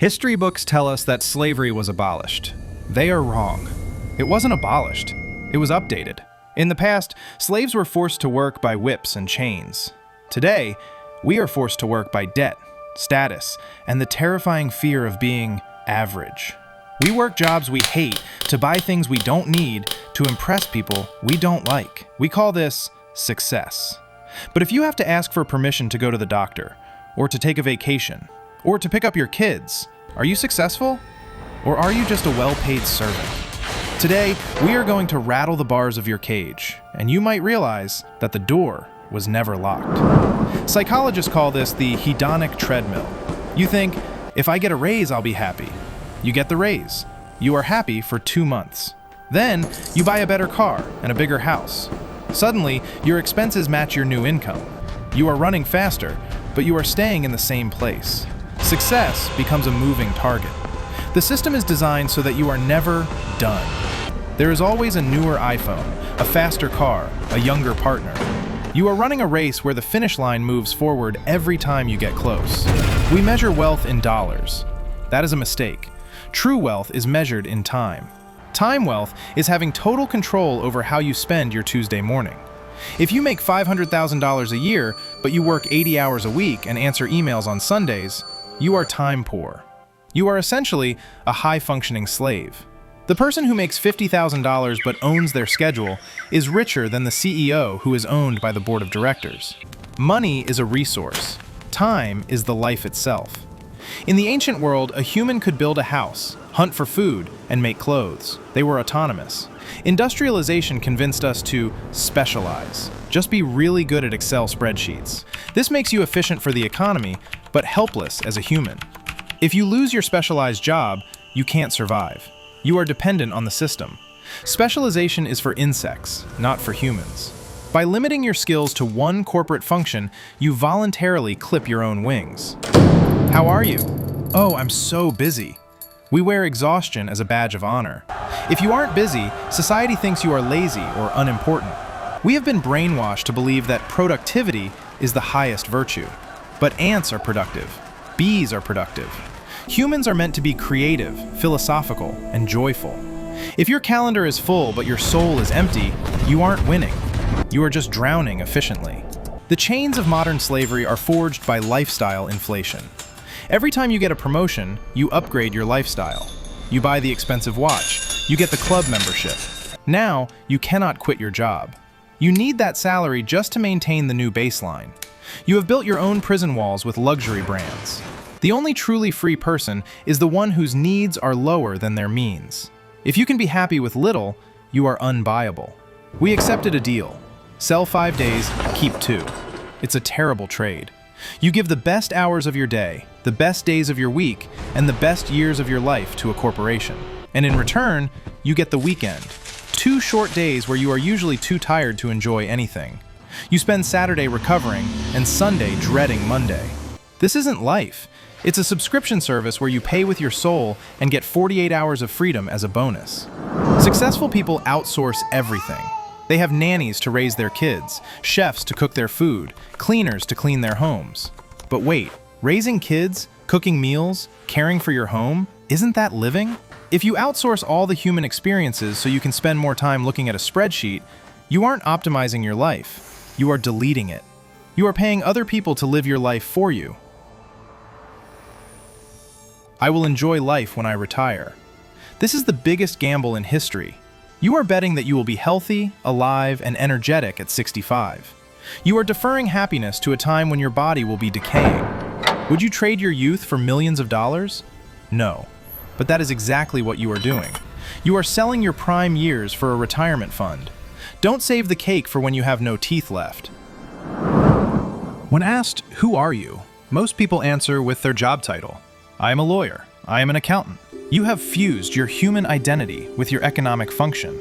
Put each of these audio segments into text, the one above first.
History books tell us that slavery was abolished. They are wrong. It wasn't abolished. It was updated. In the past, slaves were forced to work by whips and chains. Today, we are forced to work by debt, status, and the terrifying fear of being average. We work jobs we hate to buy things we don't need to impress people we don't like. We call this success. But if you have to ask for permission to go to the doctor, or to take a vacation, or to pick up your kids, are you successful? Or are you just a well-paid servant? Today, we are going to rattle the bars of your cage, and you might realize that the door was never locked. Psychologists call this the hedonic treadmill. You think, if I get a raise, I'll be happy. You get the raise. You are happy for 2 months. Then, you buy a better car and a bigger house. Suddenly, your expenses match your new income. You are running faster, but you are staying in the same place. Success becomes a moving target. The system is designed so that you are never done. There is always a newer iPhone, a faster car, a younger partner. You are running a race where the finish line moves forward every time you get close. We measure wealth in dollars. That is a mistake. True wealth is measured in time. Time wealth is having total control over how you spend your Tuesday morning. If you make $500,000 a year, but you work 80 hours a week and answer emails on Sundays, you are time poor. You are essentially a high-functioning slave. The person who makes $50,000 but owns their schedule is richer than the CEO who is owned by the board of directors. Money is a resource. Time is the life itself. In the ancient world, a human could build a house, hunt for food, and make clothes. They were autonomous. Industrialization convinced us to specialize. Just be really good at Excel spreadsheets. This makes you efficient for the economy, but helpless as a human. If you lose your specialized job, you can't survive. You are dependent on the system. Specialization is for insects, not for humans. By limiting your skills to one corporate function, you voluntarily clip your own wings. How are you? Oh, I'm so busy. We wear exhaustion as a badge of honor. If you aren't busy, society thinks you are lazy or unimportant. We have been brainwashed to believe that productivity is the highest virtue. But ants are productive. Bees are productive. Humans are meant to be creative, philosophical, and joyful. If your calendar is full but your soul is empty, you aren't winning. You are just drowning efficiently. The chains of modern slavery are forged by lifestyle inflation. Every time you get a promotion, you upgrade your lifestyle. You buy the expensive watch. You get the club membership. Now, you cannot quit your job. You need that salary just to maintain the new baseline. You have built your own prison walls with luxury brands. The only truly free person is the one whose needs are lower than their means. If you can be happy with little, you are unbuyable. We accepted a deal. Sell 5 days, keep 2. It's a terrible trade. You give the best hours of your day, the best days of your week, and the best years of your life to a corporation. And in return, you get the weekend. 2 short days where you are usually too tired to enjoy anything. You spend Saturday recovering and Sunday dreading Monday. This isn't life. It's a subscription service where you pay with your soul and get 48 hours of freedom as a bonus. Successful people outsource everything. They have nannies to raise their kids, chefs to cook their food, cleaners to clean their homes. But wait, raising kids, cooking meals, caring for your home, isn't that living? If you outsource all the human experiences so you can spend more time looking at a spreadsheet, you aren't optimizing your life. You are deleting it. You are paying other people to live your life for you. I will enjoy life when I retire. This is the biggest gamble in history. You are betting that you will be healthy, alive, and energetic at 65. You are deferring happiness to a time when your body will be decaying. Would you trade your youth for millions of dollars? No. But that is exactly what you are doing. You are selling your prime years for a retirement fund. Don't save the cake for when you have no teeth left. When asked, "Who are you?" most people answer with their job title. I am a lawyer. I am an accountant. You have fused your human identity with your economic function.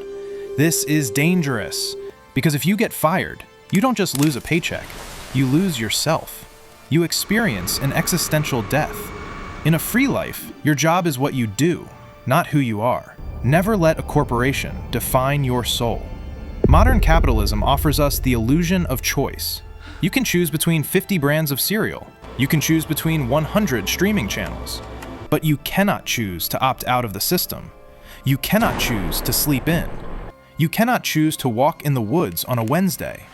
This is dangerous, because if you get fired, you don't just lose a paycheck, you lose yourself. You experience an existential death. In a free life, your job is what you do, not who you are. Never let a corporation define your soul. Modern capitalism offers us the illusion of choice. You can choose between 50 brands of cereal. You can choose between 100 streaming channels. But you cannot choose to opt out of the system. You cannot choose to sleep in. You cannot choose to walk in the woods on a Wednesday.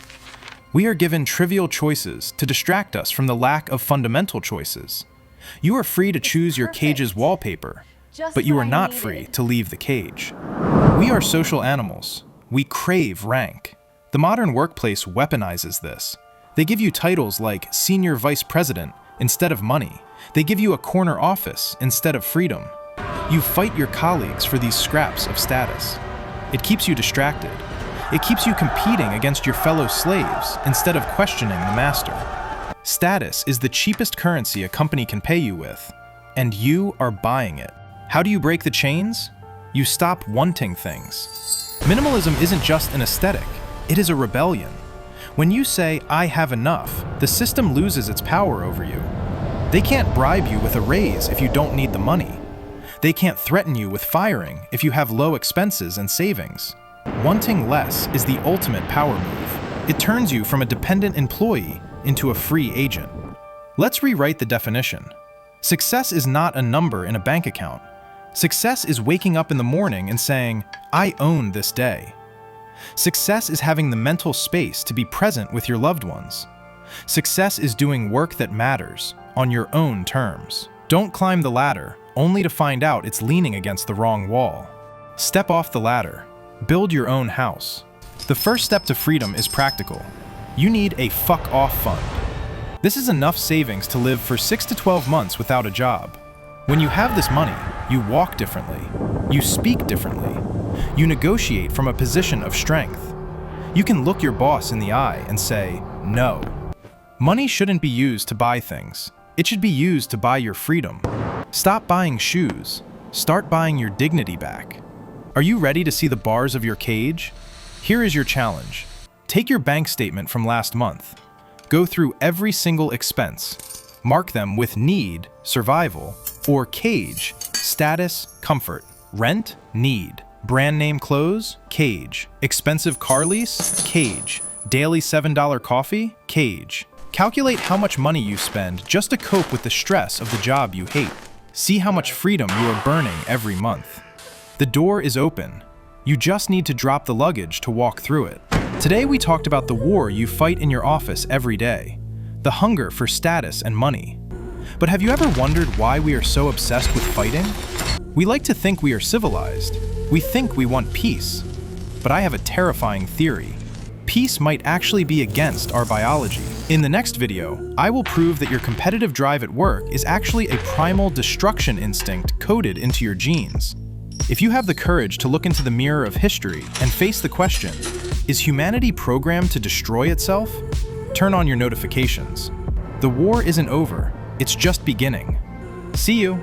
We are given trivial choices to distract us from the lack of fundamental choices. You are free to choose your cage's wallpaper, but you are not free to leave the cage. We are social animals. We crave rank. The modern workplace weaponizes this. They give you titles like senior vice president instead of money. They give you a corner office instead of freedom. You fight your colleagues for these scraps of status. It keeps you distracted. It keeps you competing against your fellow slaves instead of questioning the master. Status is the cheapest currency a company can pay you with, and you are buying it. How do you break the chains? You stop wanting things. Minimalism isn't just an aesthetic, it is a rebellion. When you say, "I have enough," the system loses its power over you. They can't bribe you with a raise if you don't need the money. They can't threaten you with firing if you have low expenses and savings. Wanting less is the ultimate power move. It turns you from a dependent employee into a free agent. Let's rewrite the definition. Success is not a number in a bank account. Success is waking up in the morning and saying, "I own this day." Success is having the mental space to be present with your loved ones. Success is doing work that matters on your own terms. Don't climb the ladder only to find out it's leaning against the wrong wall. Step off the ladder. Build your own house. The first step to freedom is practical. You need a fuck off fund. This is enough savings to live for 6 to 12 months without a job. When you have this money, you walk differently. You speak differently. You negotiate from a position of strength. You can look your boss in the eye and say, "No." Money shouldn't be used to buy things. It should be used to buy your freedom. Stop buying shoes. Start buying your dignity back. Are you ready to see the bars of your cage? Here is your challenge. Take your bank statement from last month. Go through every single expense. Mark them with need, survival, or cage, status, comfort. Rent, need. Brand name clothes, cage. Expensive car lease, cage. Daily $7 coffee, cage. Calculate how much money you spend just to cope with the stress of the job you hate. See how much freedom you are burning every month. The door is open. You just need to drop the luggage to walk through it. Today we talked about the war you fight in your office every day, the hunger for status and money. But have you ever wondered why we are so obsessed with fighting? We like to think we are civilized. We think we want peace. But I have a terrifying theory. Peace might actually be against our biology. In the next video, I will prove that your competitive drive at work is actually a primal destruction instinct coded into your genes. If you have the courage to look into the mirror of history and face the question, is humanity programmed to destroy itself? Turn on your notifications. The war isn't over, it's just beginning. See you.